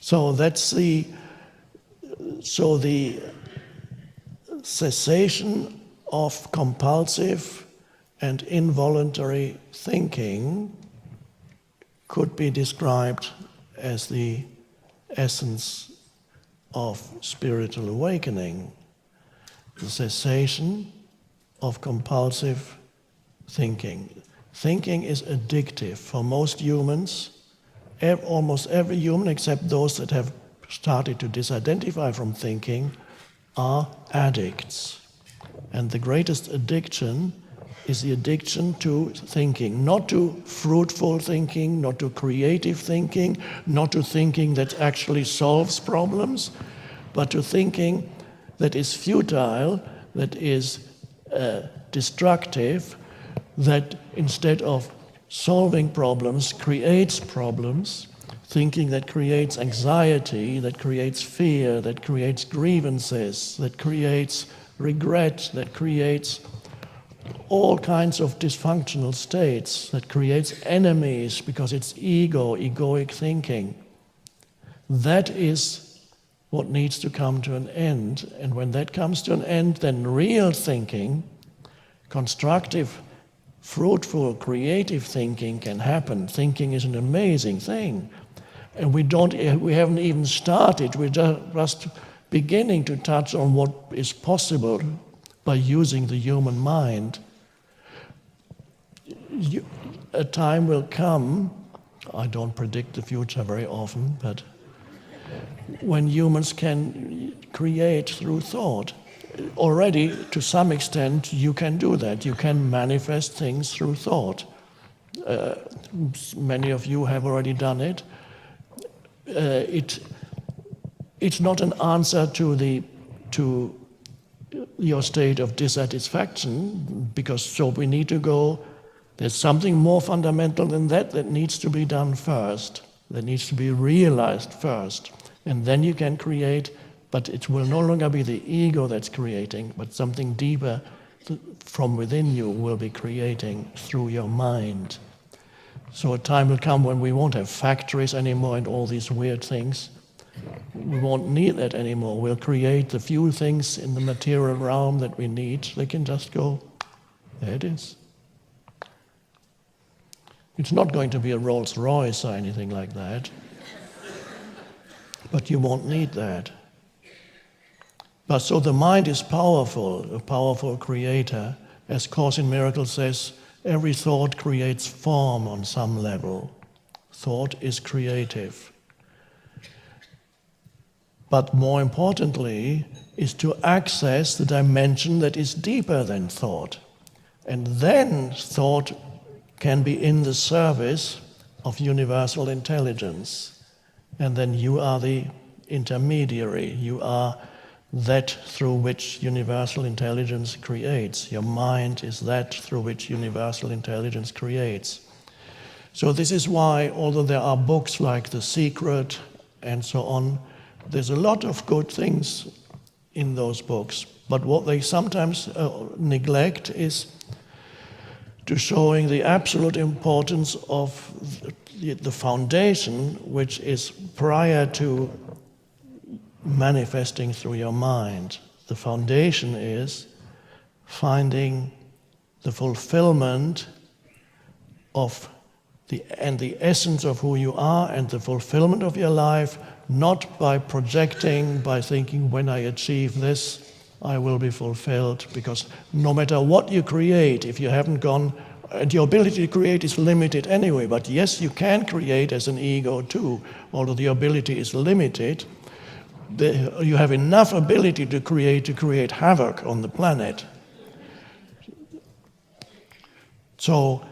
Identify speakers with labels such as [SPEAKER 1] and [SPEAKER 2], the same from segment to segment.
[SPEAKER 1] So the cessation of compulsive and involuntary thinking could be described as the essence of spiritual awakening. The cessation of compulsive thinking. Thinking is addictive for most humans. Almost every human, except those that have started to disidentify from thinking, are addicts. And the greatest addiction is the addiction to thinking, not to fruitful thinking, not to creative thinking, not to thinking that actually solves problems, but to thinking that is futile, that is destructive, that instead of solving problems, creates problems, thinking that creates anxiety, that creates fear, that creates grievances, that creates regret, that creates all kinds of dysfunctional states, that creates enemies because it's egoic thinking. That is what needs to come to an end. And when that comes to an end, then real thinking, constructive, fruitful, creative thinking can happen. Thinking is an amazing thing. And we haven't even started. We're just beginning to touch on what is possible by using the human mind. A time will come, I don't predict the future very often, but when humans can create through thought. Already, to some extent, you can do that. You can manifest things through thought. Many of you have already done it. It's not an answer to your state of dissatisfaction, because so we need to go. There's something more fundamental than that needs to be done first, that needs to be realized first. And then you can create, but it will no longer be the ego that's creating, but something deeper from within you will be creating through your mind. So a time will come when we won't have factories anymore and all these weird things. We won't need that anymore. We'll create the few things in the material realm that we need. They can just go, there it is. It's not going to be a Rolls Royce or anything like that. But you won't need that. But so the mind is powerful, a powerful creator. As Course in Miracles says, every thought creates form on some level. Thought is creative. But more importantly, is to access the dimension that is deeper than thought. And then thought can be in the service of universal intelligence. And then you are the intermediary. You are that through which universal intelligence creates. Your mind is that through which universal intelligence creates. So this is why, although there are books like The Secret and so on, there's a lot of good things in those books. But what they sometimes neglect is to showing the absolute importance of the foundation, which is prior to manifesting through your mind. The foundation is finding the fulfillment of the essence of who you are and the fulfillment of your life, not by projecting, by thinking, when I achieve this, I will be fulfilled. Because no matter what you create, if you haven't gone, and your ability to create is limited anyway, but yes, you can create as an ego too, although the ability is limited. You have enough ability to create havoc on the planet. So,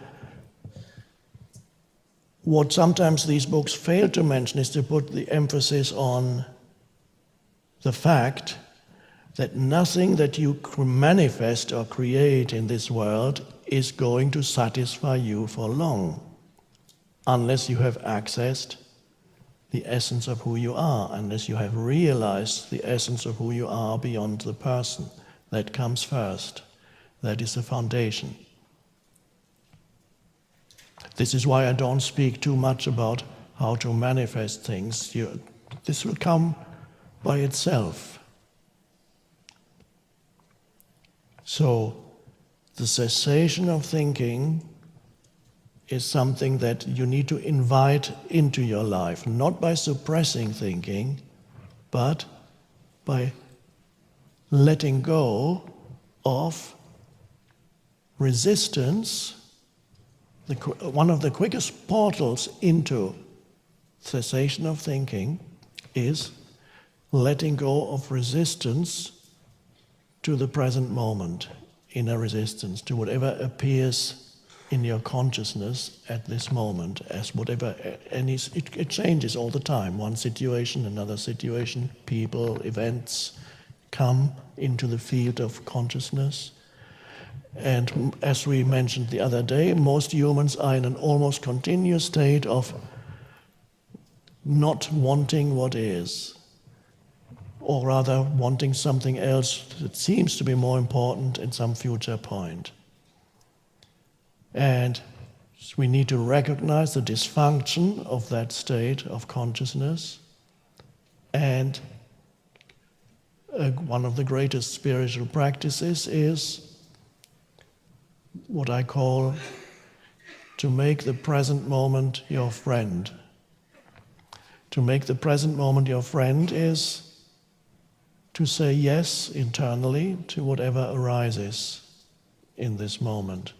[SPEAKER 1] what sometimes these books fail to mention is to put the emphasis on the fact that nothing that you manifest or create in this world is going to satisfy you for long, unless you have accessed the essence of who you are, unless you have realized the essence of who you are beyond the person. That comes first. That is the foundation. This is why I don't speak too much about how to manifest things. This will come by itself. So, the cessation of thinking is something that you need to invite into your life, not by suppressing thinking, but by letting go of resistance. One of the quickest portals into cessation of thinking is letting go of resistance to the present moment, inner resistance to whatever appears in your consciousness at this moment as whatever, and it changes all the time. One situation, another situation, people, events come into the field of consciousness. And as we mentioned the other day, most humans are in an almost continuous state of not wanting what is, or rather wanting something else that seems to be more important at some future point. And we need to recognize the dysfunction of that state of consciousness. And one of the greatest spiritual practices is what I call to make the present moment your friend. To make the present moment your friend is to say yes internally to whatever arises in this moment.